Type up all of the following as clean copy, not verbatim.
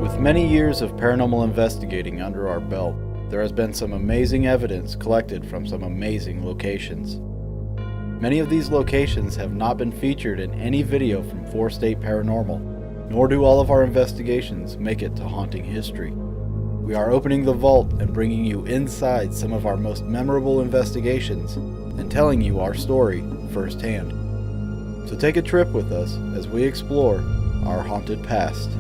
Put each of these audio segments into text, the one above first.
With many years of paranormal investigating under our belt, there has been some amazing evidence collected from some amazing locations. Many of these locations have not been featured in any video from Four State Paranormal, nor do all of our investigations make it to haunting history. We are opening the vault and bringing you inside some of our most memorable investigations and telling you our story firsthand. So take a trip with us as we explore our haunted past.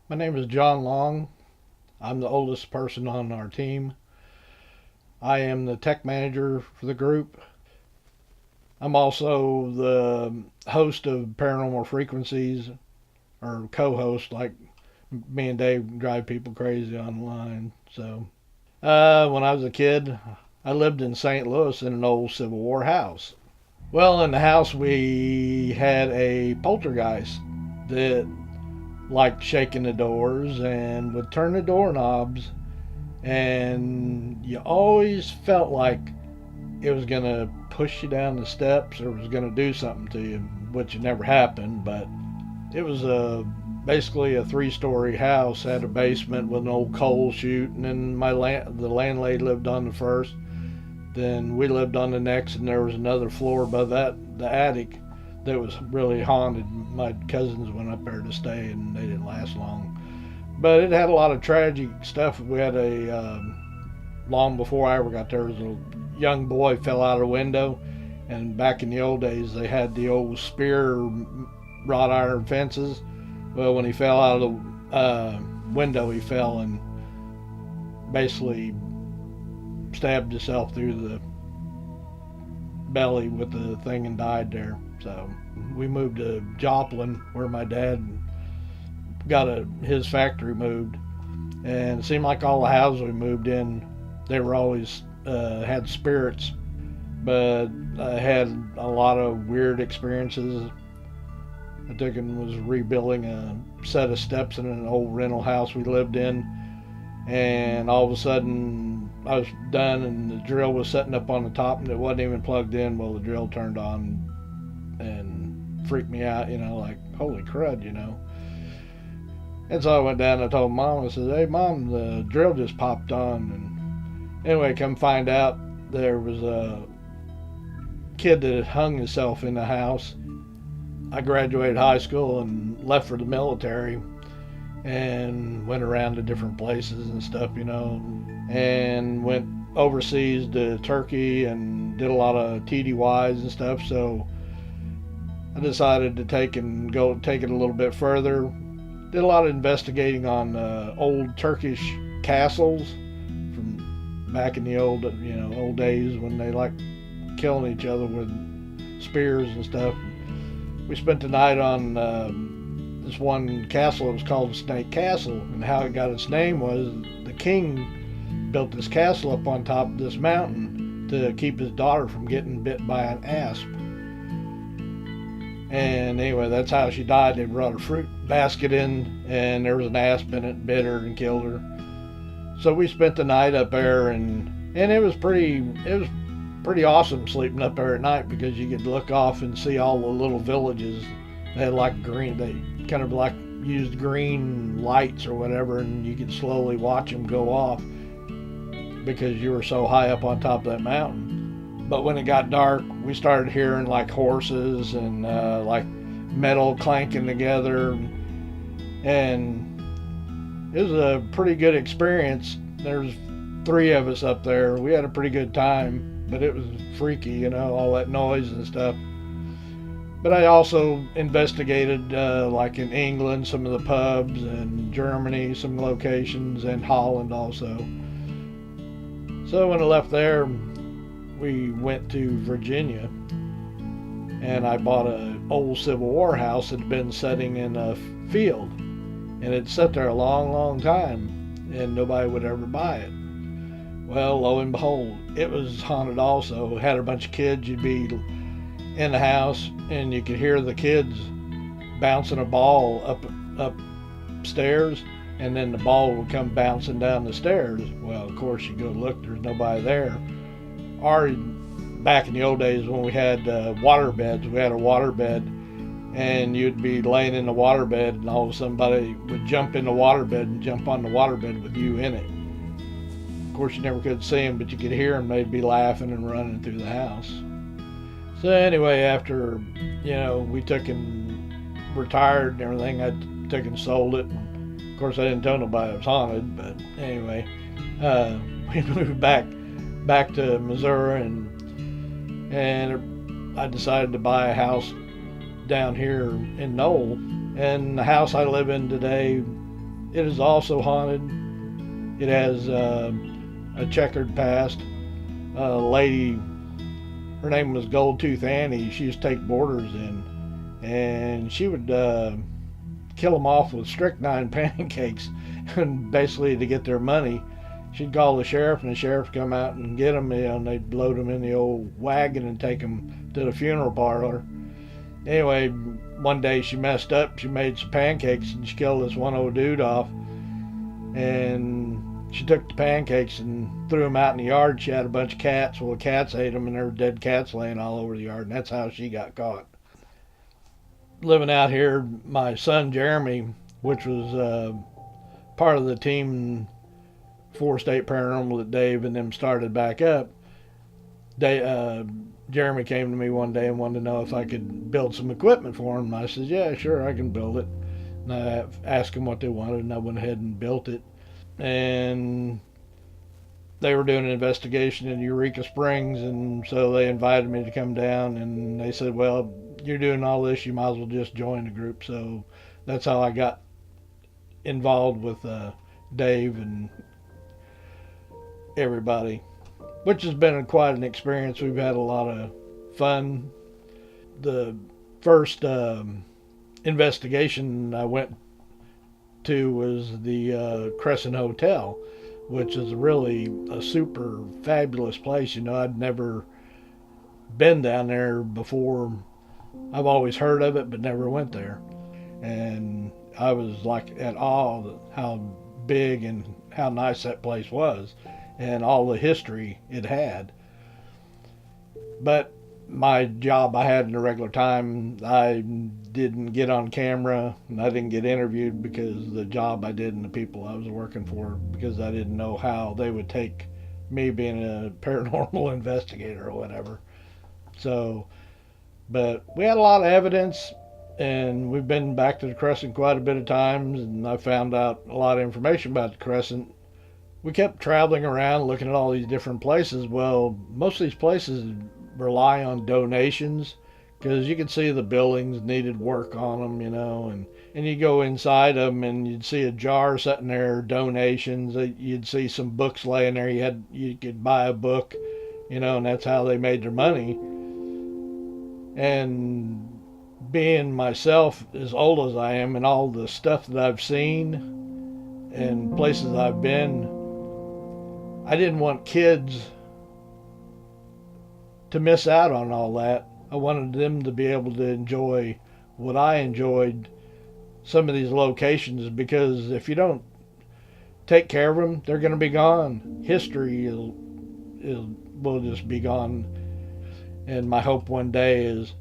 My name is Jon Long. I'm the oldest person on our team. I am the tech manager for the group. I'm also the host of Paranormal Frequencies, or co-host, like me and Dave drive people crazy online. So, when I was a kid, I lived in St. Louis in an old Civil War house. Well, in the house we had a poltergeist that liked shaking the doors and would turn the doorknobs, and you always felt like it was going to push you down the steps or was going to do something to you, which never happened. But it was basically a 3-story house, had a basement with an old coal chute, and then the landlady lived on the first, then we lived on the next, and there was another floor above that, the attic, that was really haunted. My cousins went up there to stay, and they didn't last long. But it had a lot of tragic stuff. We had long before I ever got there, was a young boy fell out of a window, and back in the old days they had the old spear wrought iron fences. Well, when he fell out of the window, he fell and basically stabbed himself through the belly with the thing and died there. So we moved to Joplin, where my dad got his factory moved, and it seemed like all the houses we moved in, they were always had spirits. But I had a lot of weird experiences. I took and was rebuilding a set of steps in an old rental house we lived in, and all of a sudden I was done and the drill was setting up on the top and it wasn't even plugged in. Well, the drill turned on and freaked me out, like, holy crud, And so I went down and I told Mom, I said, hey Mom, the drill just popped on. And anyway, come find out there was a kid that had hung himself in the house. I graduated high school and left for the military and went around to different places and stuff, and went overseas to Turkey and did a lot of TDYs and stuff. So I decided to take it a little bit further. Did a lot of investigating on old Turkish castles from back in the old days when they liked killing each other with spears and stuff. We spent the night on this one castle. It was called Snake Castle, and how it got its name was the king built this castle up on top of this mountain to keep his daughter from getting bit by an asp. And anyway, that's how she died. They brought a fruit basket in, and there was an asp in it, bit her and killed her. So we spent the night up there, and it was pretty awesome sleeping up there at night, because you could look off and see all the little villages. They had they kind of like used green lights or whatever, and you could slowly watch them go off because you were so high up on top of that mountain. But when it got dark, we started hearing like horses and like metal clanking together, and it was a pretty good experience. There's 3 of us up there. We had a pretty good time, but it was freaky, all that noise and stuff. But I also investigated like in England, some of the pubs, and Germany, some locations, and Holland also. So when I left there, we went to Virginia, and I bought an old Civil War house that had been sitting in a field, and it sat there a long, long time, and nobody would ever buy it. Well, lo and behold, it was haunted also. It had a bunch of kids. You'd be in the house, and you could hear the kids bouncing a ball upstairs, and then the ball would come bouncing down the stairs. Well, of course, you go look, there's nobody there. Or back in the old days when we had water beds. We had a water bed, and you'd be laying in the water bed, and all of a sudden somebody would jump in the water bed and jump on the water bed with you in it. Of course, you never could see them, but you could hear them. They'd be laughing and running through the house. So anyway, after we took and retired and everything, I took and sold it. Of course, I didn't tell nobody it was haunted, but anyway, we moved back to Missouri, and I decided to buy a house down here in Knoll. And the house I live in today, it is also haunted. It has a checkered past. A lady, her name was Goldtooth Annie. She used to take boarders in, and she would kill them off with strychnine pancakes, and basically to get their money. She'd call the sheriff, and the sheriff would come out and get them, and they'd load them in the old wagon and take them to the funeral parlor. Anyway, one day she messed up. She made some pancakes, and she killed this one old dude off. And she took the pancakes and threw them out in the yard. She had a bunch of cats. Well, the cats ate them, and there were dead cats laying all over the yard, and that's how she got caught. Living out here, my son Jeremy, which was part of the team Four State Paranormal that Dave and them started back up, Jeremy came to me one day and wanted to know if I could build some equipment for him. And I said, yeah, sure, I can build it. And I asked them what they wanted, and I went ahead and built it. And they were doing an investigation in Eureka Springs, and so they invited me to come down, and they said, well, you're doing all this, you might as well just join the group. So that's how I got involved with Dave and everybody, which has been quite an experience. We've had a lot of fun. The first investigation I went to was the Crescent Hotel, which is really a super fabulous place. I'd never been down there before. I've always heard of it, but never went there. And I was like at awe how big and how nice that place was, and all the history it had. But my job I had in the regular time, I didn't get on camera, and I didn't get interviewed because the job I did and the people I was working for, because I didn't know how they would take me being a paranormal investigator or whatever. So, but we had a lot of evidence, and we've been back to the Crescent quite a bit of times, and I found out a lot of information about the Crescent. We kept traveling around looking at all these different places. Well, most of these places rely on donations, because you could see the buildings needed work on them, and you go inside them and you'd see a jar sitting there, donations. You'd see some books laying there. You could buy a book, and that's how they made their money. And being myself as old as I am, and all the stuff that I've seen and places I've been, I didn't want kids to miss out on all that. I wanted them to be able to enjoy what I enjoyed, some of these locations, because if you don't take care of them, they're going to be gone. History will just be gone. And my hope one day is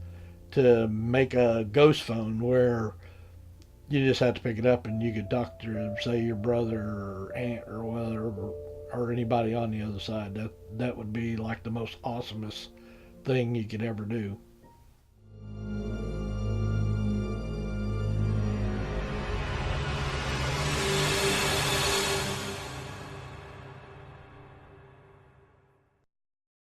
to make a ghost phone where you just have to pick it up and you could talk to, say, your brother or aunt or whatever, or anybody on the other side. That would be like the most awesomest thing you could ever do.